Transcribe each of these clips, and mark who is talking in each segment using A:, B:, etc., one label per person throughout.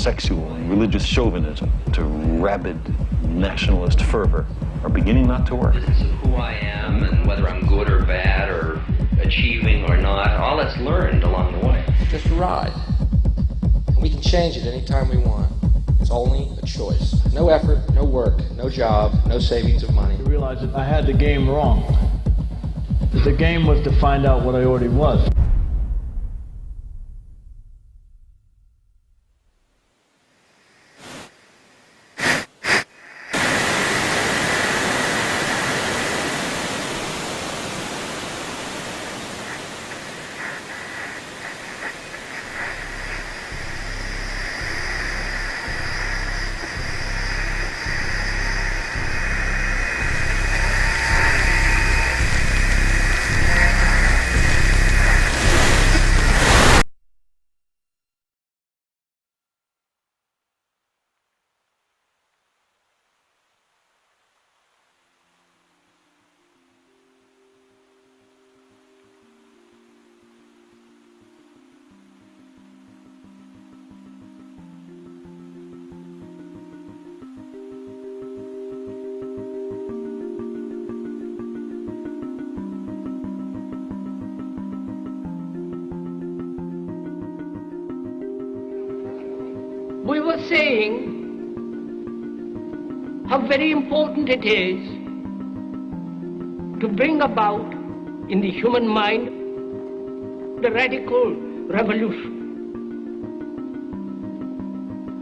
A: sexual and religious chauvinism to rabid nationalist fervor are beginning not to work.
B: This is who I am and whether I'm good or bad or achieving or not, all that's learned along the way.
C: Just a ride. We can change it anytime we want. It's only a choice. No effort, no work, no job, no savings of money.
D: I realized that I had the game wrong. That the game was to find out what I already was.
E: We were saying how very important it is to bring about in the human mind the radical revolution.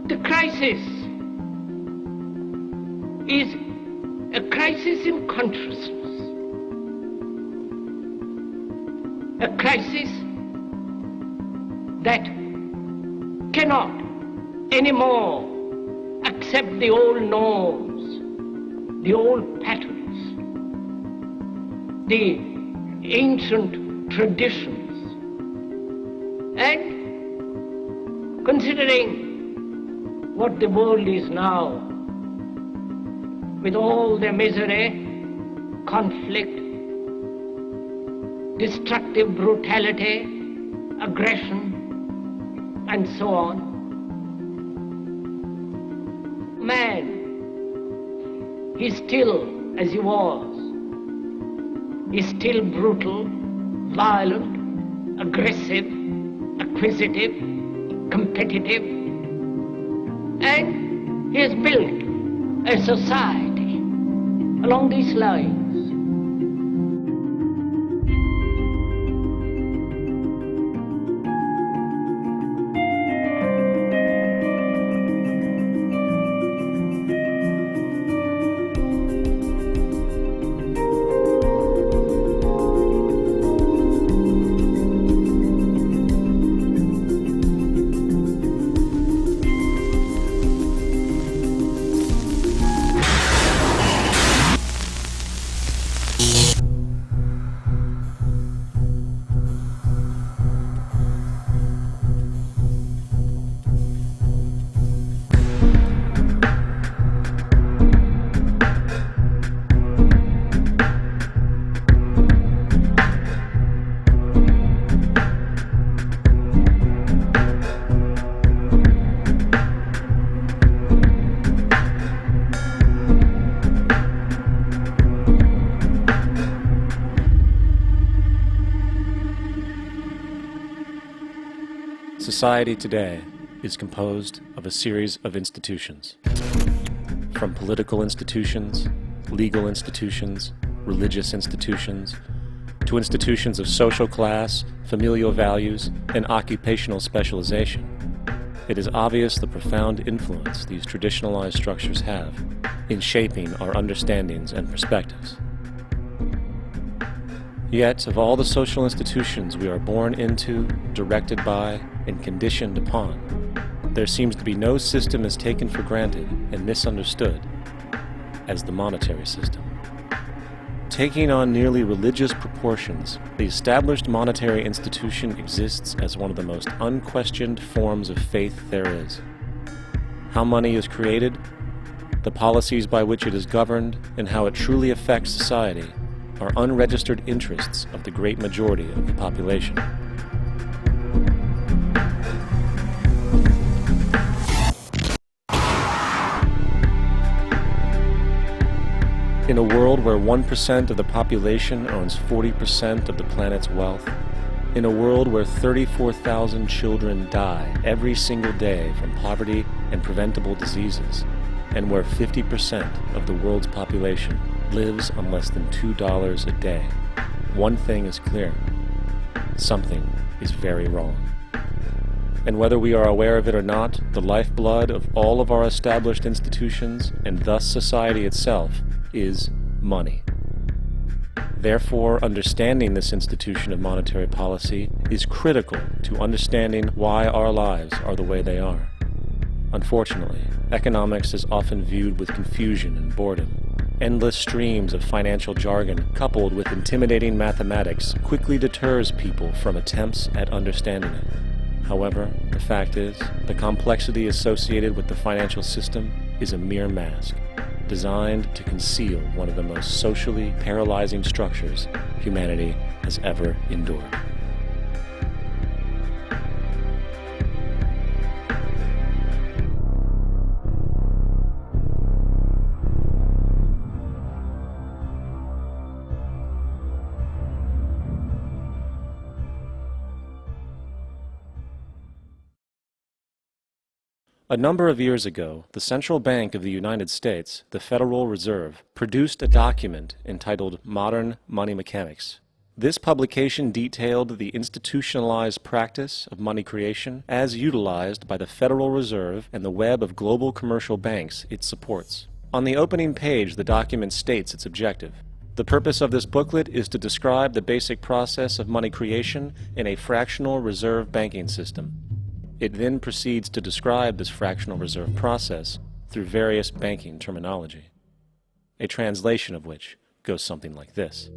E: The crisis is a crisis in consciousness, a crisis that cannot anymore accept the old norms, the old patterns, the ancient traditions. And considering what the world is now, with all the misery, conflict, destructive brutality, aggression, and so on, man is still as he was. He's still brutal, violent, aggressive, acquisitive, competitive, and he has built a society along these lines.
F: Society today is composed of a series of institutions. From political institutions, legal institutions, religious institutions, to institutions of social class, familial values, and occupational specialization. It is obvious the profound influence these traditionalized structures have in shaping our understandings and perspectives. Yet, of all the social institutions we are born into, directed by, and conditioned upon, there seems to be no system as taken for granted and misunderstood as the monetary system. Taking on nearly religious proportions, the established monetary institution exists as one of the most unquestioned forms of faith there is. How money is created, the policies by which it is governed, and how it truly affects society are unregistered interests of the great majority of the population. In a world where 1% of the population owns 40% of the planet's wealth, in a world where 34,000 children die every single day from poverty and preventable diseases, and where 50% of the world's population lives on less than $2 a day, one thing is clear: something is very wrong. And whether we are aware of it or not, the lifeblood of all of our established institutions, and thus society itself, is money. Therefore, understanding this institution of monetary policy is critical to understanding why our lives are the way they are. Unfortunately, economics is often viewed with confusion and boredom. Endless streams of financial jargon, coupled with intimidating mathematics, quickly deters people from attempts at understanding it. However, the fact is, the complexity associated with the financial system is a mere mask, designed to conceal one of the most socially paralyzing structures humanity has ever endured. A number of years ago, the Central Bank of the United States, the Federal Reserve, produced a document entitled Modern Money Mechanics. This publication detailed the institutionalized practice of money creation as utilized by the Federal Reserve and the web of global commercial banks it supports. On the opening page, the document states its objective. The purpose of this booklet is to describe the basic process of money creation in a fractional reserve banking system. It then proceeds to describe this fractional reserve process through various banking terminology, a translation of which goes something like this.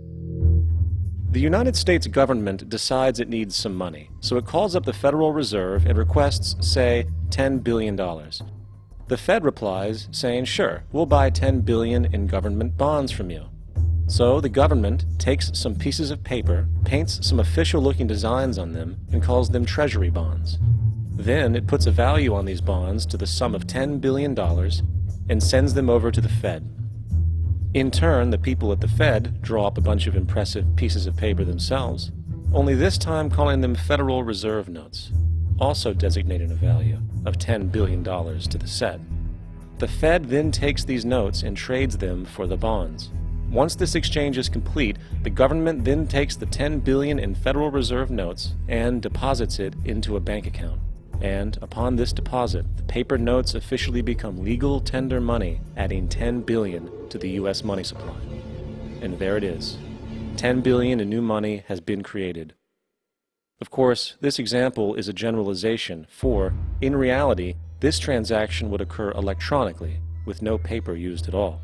F: The United States government decides it needs some money, so it calls up the Federal Reserve and requests, say, $10 billion. The Fed replies, saying, sure, we'll buy $10 billion in government bonds from you. So the government takes some pieces of paper, paints some official-looking designs on them, and calls them treasury bonds. Then it puts a value on these bonds to the sum of $10 billion and sends them over to the Fed. In turn, the people at the Fed draw up a bunch of impressive pieces of paper themselves, only this time calling them Federal Reserve notes, also designating a value of $10 billion to the set. The Fed then takes these notes and trades them for the bonds. Once this exchange is complete, the government then takes the $10 billion in Federal Reserve notes and deposits it into a bank account. And upon this deposit, the paper notes officially become legal tender money, adding $10 billion to the U.S. money supply. And there it is. $10 billion in new money has been created. Of course, this example is a generalization, for, in reality, this transaction would occur electronically, with no paper used at all.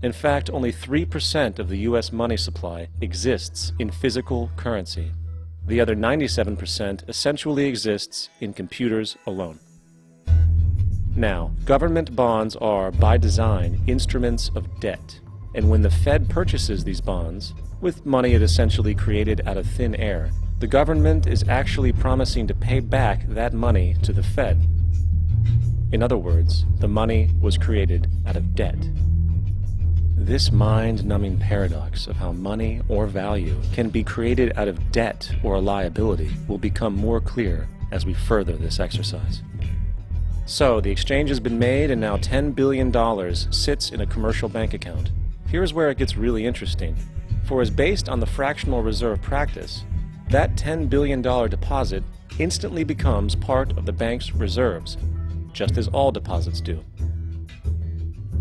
F: In fact, only 3% of the U.S. money supply exists in physical currency. The other 97% essentially exists in computers alone. Now, government bonds are, by design, instruments of debt. And when the Fed purchases these bonds, with money it essentially created out of thin air, the government is actually promising to pay back that money to the Fed. In other words, the money was created out of debt. This mind-numbing paradox of how money or value can be created out of debt or a liability will become more clear as we further this exercise. So, the exchange has been made and now $10 billion sits in a commercial bank account. Here's where it gets really interesting. For as based on the fractional reserve practice, that $10 billion deposit instantly becomes part of the bank's reserves, just as all deposits do.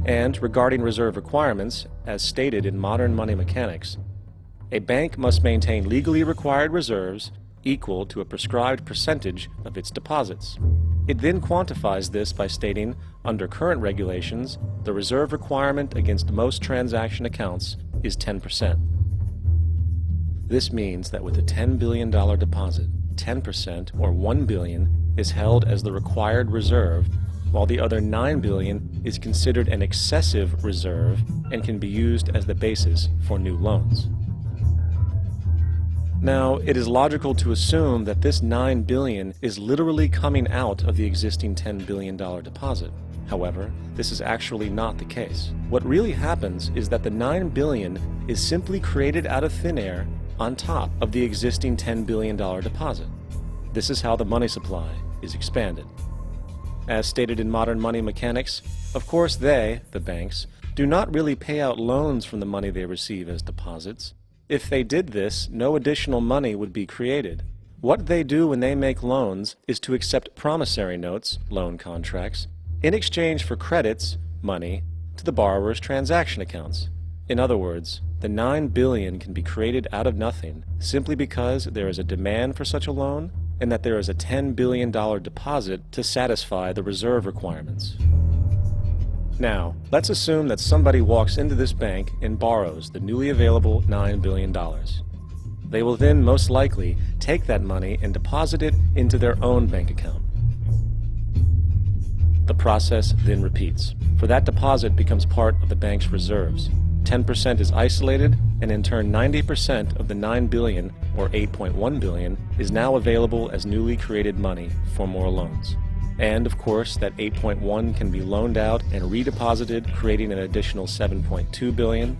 F: And regarding reserve requirements, as stated in Modern Money Mechanics, a bank must maintain legally required reserves equal to a prescribed percentage of its deposits. It then quantifies this by stating, under current regulations, the reserve requirement against most transaction accounts is 10%. This means that with a $10 billion deposit, 10% or $1 billion is held as the required reserve, while the other $9 billion is considered an excessive reserve and can be used as the basis for new loans. Now, it is logical to assume that this $9 billion is literally coming out of the existing $10 billion deposit. However, this is actually not the case. What really happens is that the $9 billion is simply created out of thin air on top of the existing $10 billion deposit. This is how the money supply is expanded. As stated in modern money mechanics, of course they, the banks, do not really pay out loans from the money they receive as deposits. If they did this, no additional money would be created. What they do when they make loans is to accept promissory notes, loan contracts, in exchange for credits, money, to the borrower's transaction accounts. In other words, the $9 billion can be created out of nothing simply because there is a demand for such a loan and that there is a $10 billion deposit to satisfy the reserve requirements. Now, let's assume that somebody walks into this bank and borrows the newly available $9 billion. They will then most likely take that money and deposit it into their own bank account. The process then repeats, for that deposit becomes part of the bank's reserves. 10% is isolated, and in turn 90% of the $9 billion, or $8.1 billion, is now available as newly created money for more loans. And of course, that 8.1 can be loaned out and redeposited, creating an additional 7.2 billion,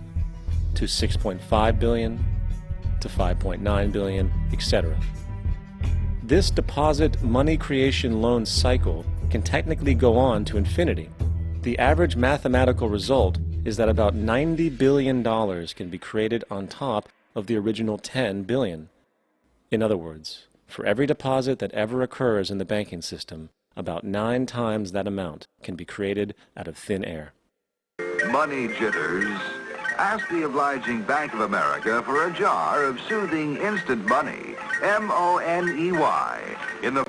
F: to 6.5 billion, to 5.9 billion, etc. This deposit money creation loan cycle can technically go on to infinity. The average mathematical result is that about $90 billion can be created on top of the original $10 billion. In other words, for every deposit that ever occurs in the banking system, about 9 times that amount can be created out of thin air.
G: Money jitters? Ask the obliging Bank of America for a jar of soothing instant money, M-O-N-E-Y, in the